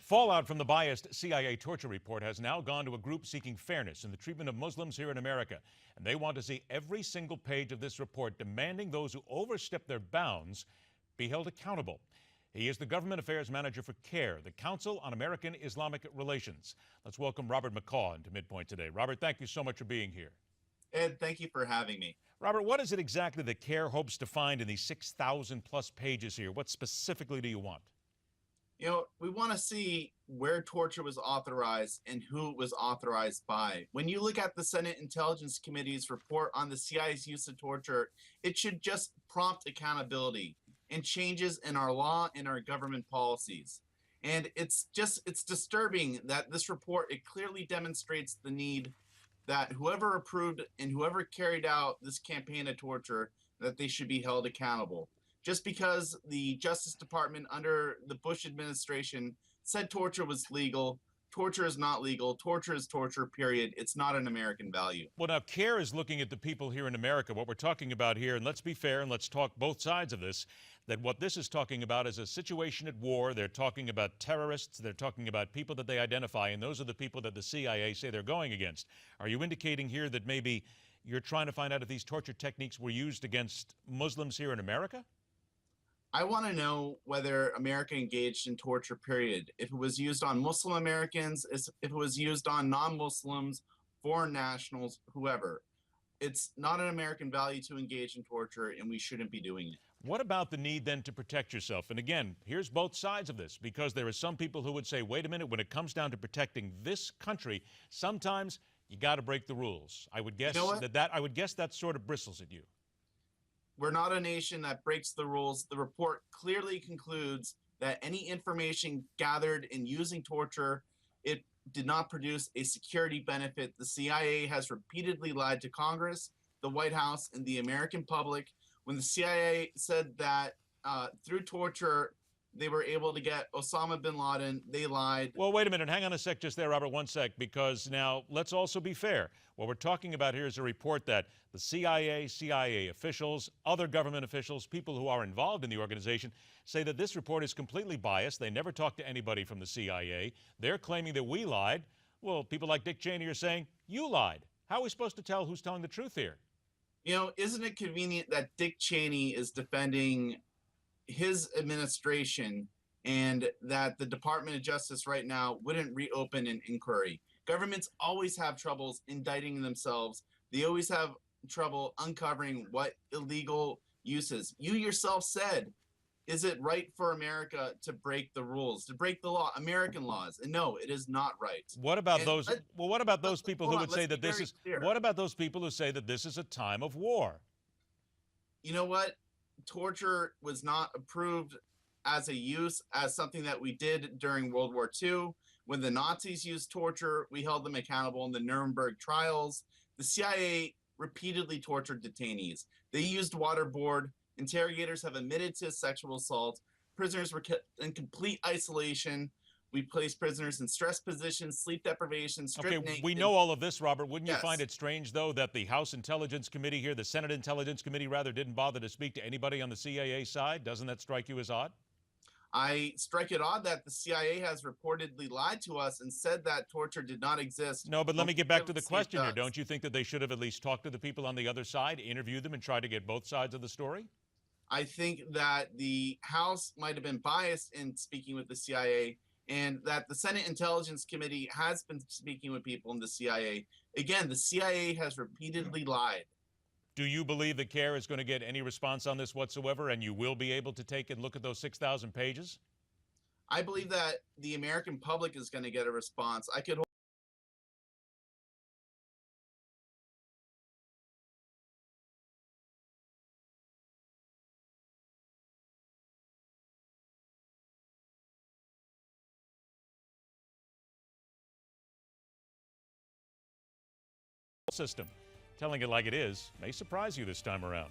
Fallout from the biased CIA torture report has now gone to a group seeking fairness in the treatment of Muslims here in America. And they want to see every single page of this report demanding those who overstep their bounds be held accountable. He is the government affairs manager for CAIR, the Council on American Islamic Relations. Let's welcome Robert McCaw into MidPoint today. Robert, thank you so much for being here. Ed, thank you for having me. Robert, what is it exactly that CAIR hopes to find in these 6,000 plus pages here? What specifically do you want? You know, we want to see where torture was authorized and who it was authorized by. When you look at the Senate Intelligence Committee's report on the CIA's use of torture, it should just prompt accountability and changes in our law and our government policies. And it's disturbing that this report, it clearly demonstrates the need that whoever approved and whoever carried out this campaign of torture, that they should be held accountable. Just because the Justice Department under the Bush administration said torture was legal, torture is not legal, torture is torture, period. It's not an American value. Well, now, CAIR is looking at the people here in America. What we're talking about here, and let's be fair and let's talk both sides of this, that what this is talking about is a situation at war. They're talking about terrorists. They're talking about people that they identify, and those are the people that the CIA say they're going against. Are you indicating here that maybe you're trying to find out if these torture techniques were used against Muslims here in America? I want to know whether America engaged in torture, period. If it was used on Muslim Americans, if it was used on non-Muslims, foreign nationals, whoever. It's not an American value to engage in torture, and we shouldn't be doing it. What about the need then to protect yourself? And again, here's both sides of this, because there are some people who would say, wait a minute, when it comes down to protecting this country, sometimes you got to break the rules. I would guess that sort of bristles at you. We're not a nation that breaks the rules. The report clearly concludes that any information gathered in using torture, it did not produce a security benefit. The CIA has repeatedly lied to Congress, the White House, and the American public. When the CIA said that through torture, they were able to get Osama bin Laden, they lied. Well, wait a minute. Hang on a sec just there, Robert, one sec, because now let's also be fair. What we're talking about here is a report that the CIA officials, other government officials, people who are involved in the organization say that this report is completely biased. They never talked to anybody from the CIA. They're claiming that we lied. Well, people like Dick Cheney are saying, you lied. How are we supposed to tell who's telling the truth here? You know, isn't it convenient that Dick Cheney is defending his administration and that the Department of Justice right now wouldn't reopen an inquiry? Governments always have troubles indicting themselves. They always have trouble uncovering what illegal uses. You yourself said, is it right for America to break the rules, to break the law, American laws? And no, it is not right. What about those? Well, what about those people who would say that this is? What about those people who say that this is a time of war? You know what? Torture was not approved as a use, as something that we did during World War II. When the Nazis used torture, we held them accountable in the Nuremberg trials. The CIA repeatedly tortured detainees. They used waterboard. Interrogators have admitted to sexual assault. Prisoners were kept in complete isolation. We placed prisoners in stress positions, sleep deprivation, stripped naked. We know all of this, Robert. Wouldn't you find it strange, though, that the House Intelligence Committee here, the Senate Intelligence Committee, rather, didn't bother to speak to anybody on the CIA side? Doesn't that strike you as odd? I strike it odd that the CIA has reportedly lied to us and said that torture did not exist. No, but let me get back to the question here. Don't you think that they should have at least talked to the people on the other side, interviewed them, and tried to get both sides of the story? I think that the House might have been biased in speaking with the CIA, and that the Senate Intelligence Committee has been speaking with people in the CIA. Again, the CIA has repeatedly lied. Do you believe that CAIR is going to get any response on this whatsoever, and you will be able to take and look at those 6,000 pages? I believe that the American public is going to get a response. I could system. Telling it like it is may surprise you this time around.